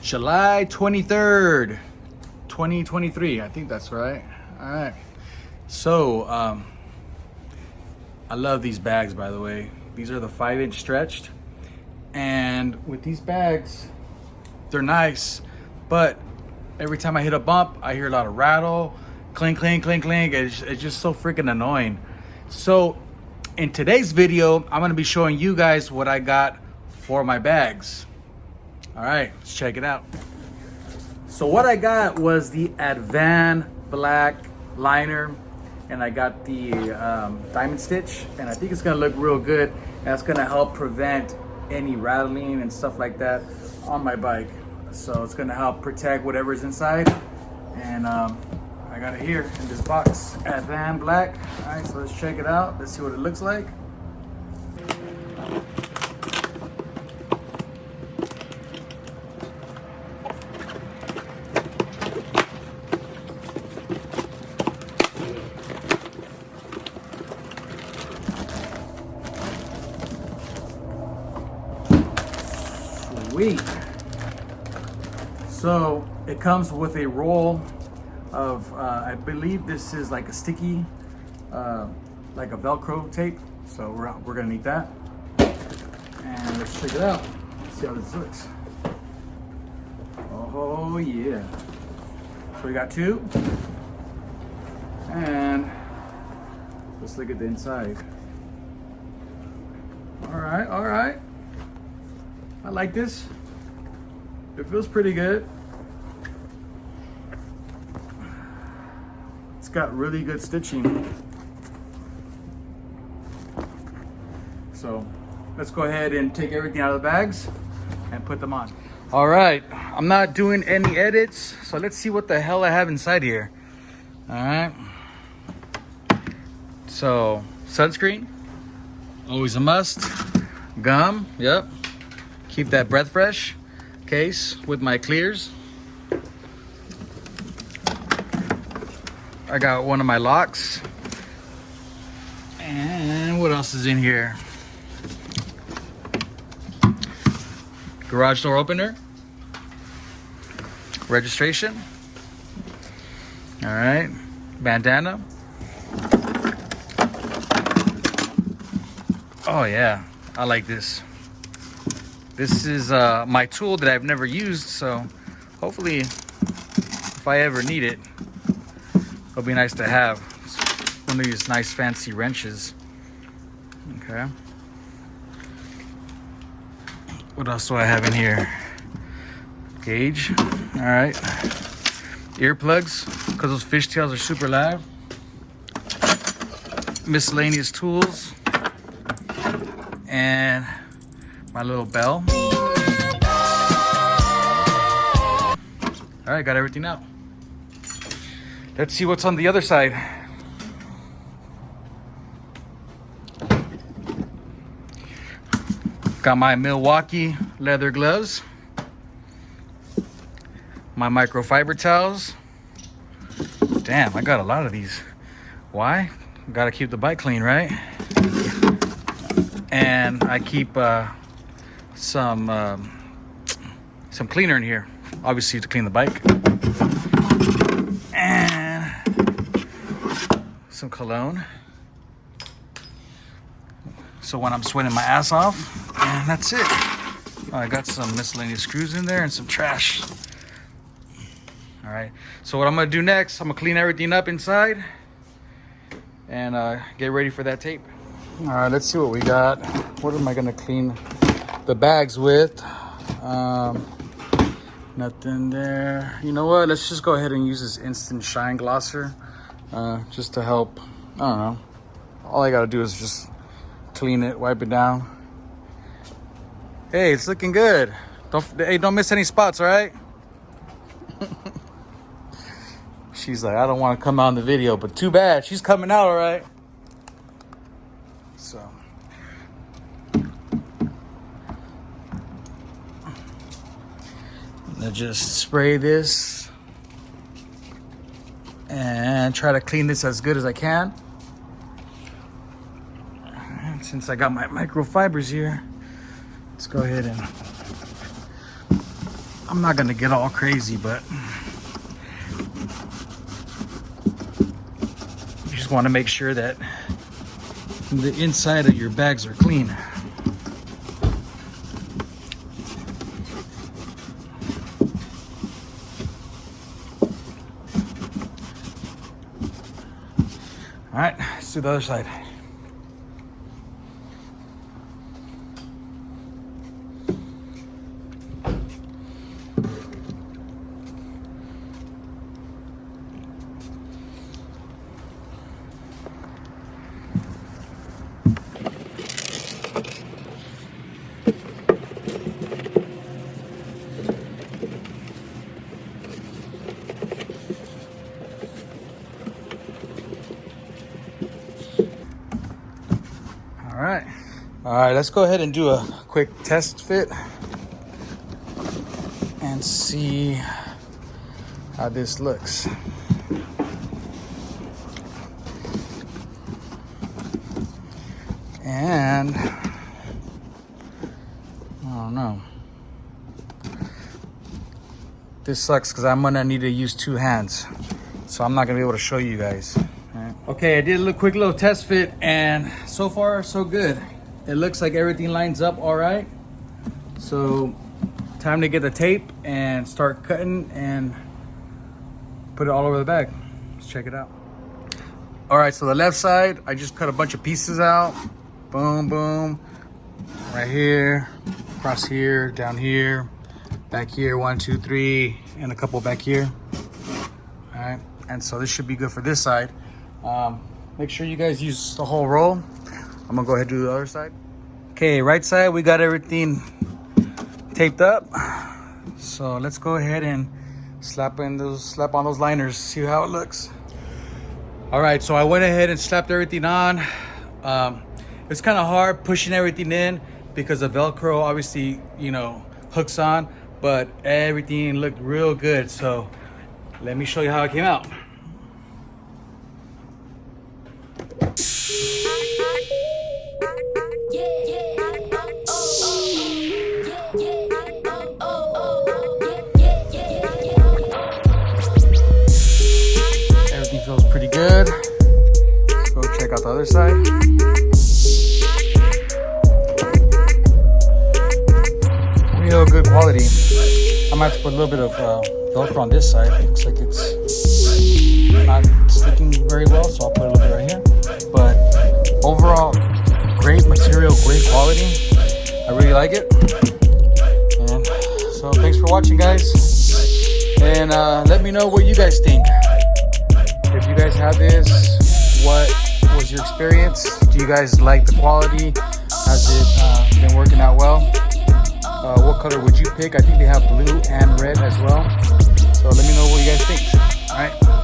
July 23rd, 2023. I think that's right. All right. So, I love these bags, by the way. These are the 5-inch stretched. And with these bags, they're nice, but every time I hit a bump, I hear a lot of rattle, clink, clink, clink, clink. It's just so freaking annoying. So in today's video, I'm gonna be showing you guys what I got for my bags. All right, let's check it out. So what I got was the Advanblack liner, and I got the diamond stitch, and I think it's gonna look real good. That's gonna help prevent any rattling and stuff like that on my bike. So it's gonna help protect whatever's inside. And I got it here in this box, Advanblack. All right, so let's check it out. Let's see what it looks like. Sweet. So it comes with a roll of, I believe this is like a sticky, like a Velcro tape. So we're gonna need that. And let's check it out. See how this looks. Oh yeah. So we got two. And let's look at the inside. All right, all right. I like this. It feels pretty good. It's got really good stitching. So let's go ahead and take everything out of the bags and put them on. All right, I'm not doing any edits, so let's see what the hell I have inside here. All right. So sunscreen, always a must. Gum, yep. Keep that breath fresh. Case with my clears. I got one of my locks. And what else is in here? Garage door opener. Registration. All right. Bandana. Oh yeah, I like this. This is my tool that I've never used, so hopefully if I ever need it, it'll be nice to have. It's one of these nice fancy wrenches. Okay. What else do I have in here? Gauge. All right. Earplugs, because those fishtails are super loud. Miscellaneous tools. And my little bell. All right, got everything out. Let's see what's on the other side. Got my Milwaukee leather gloves. My microfiber towels. Damn, I got a lot of these. Why? Gotta keep the bike clean, right? And I keep some cleaner in here, obviously to clean the bike, and some cologne, so when I'm sweating my ass off. And that's it. I got some miscellaneous screws in there and some trash. All right, so what I'm gonna do next, I'm gonna clean everything up inside and get ready for that tape. All right, let's see what we got. What am I gonna clean the bags with? Nothing there. You know what? Let's just go ahead and use this instant shine glosser, just to help. I don't know. All I gotta do is just clean it, wipe it down. Hey, it's looking good. Don't miss any spots, all right? She's like, I don't want to come out in the video, but too bad. She's coming out, all right? So. I'm gonna just spray this and try to clean this as good as I can. And since I got my microfibers here, let's go ahead and I'm not gonna get all crazy, but you just want to make sure that the inside of your bags are clean. All right, let's do the other side. All right, let's go ahead and do a quick test fit and see how this looks. And I don't know. This sucks because I'm gonna need to use 2 hands, so I'm not gonna be able to show you guys. All right. Okay, I did a quick little test fit, and so far so good. It looks like everything lines up all right. So time to get the tape and start cutting and put it all over the bag. Let's check it out. All right, so the left side, I just cut a bunch of pieces out. Boom, boom. Right here, across here, down here, back here, 1, 2, 3, and a couple back here. All right, and so this should be good for this side. Make sure you guys use the whole roll. I'm gonna go ahead and do the other side. Okay, right side, we got everything taped up. So let's go ahead and slap on those liners, see how it looks. All right, so I went ahead and slapped everything on. It's kind of hard pushing everything in because the Velcro obviously, you know, hooks on, but everything looked real good. So let me show you how it came out. Everything feels pretty good. Let's go check out the other side. Real good quality. I might have to put a little bit of Velcro on this side. Looks like it's not sticking very well, so I'll put a little bit right here. But overall, great material, great quality. I really like it. And so thanks for watching, guys. And let me know what you guys think. If you guys have this, what was your experience? Do you guys like the quality? Has it been working out well? What color would you pick? I think they have blue and red as well. So let me know what you guys think. All right.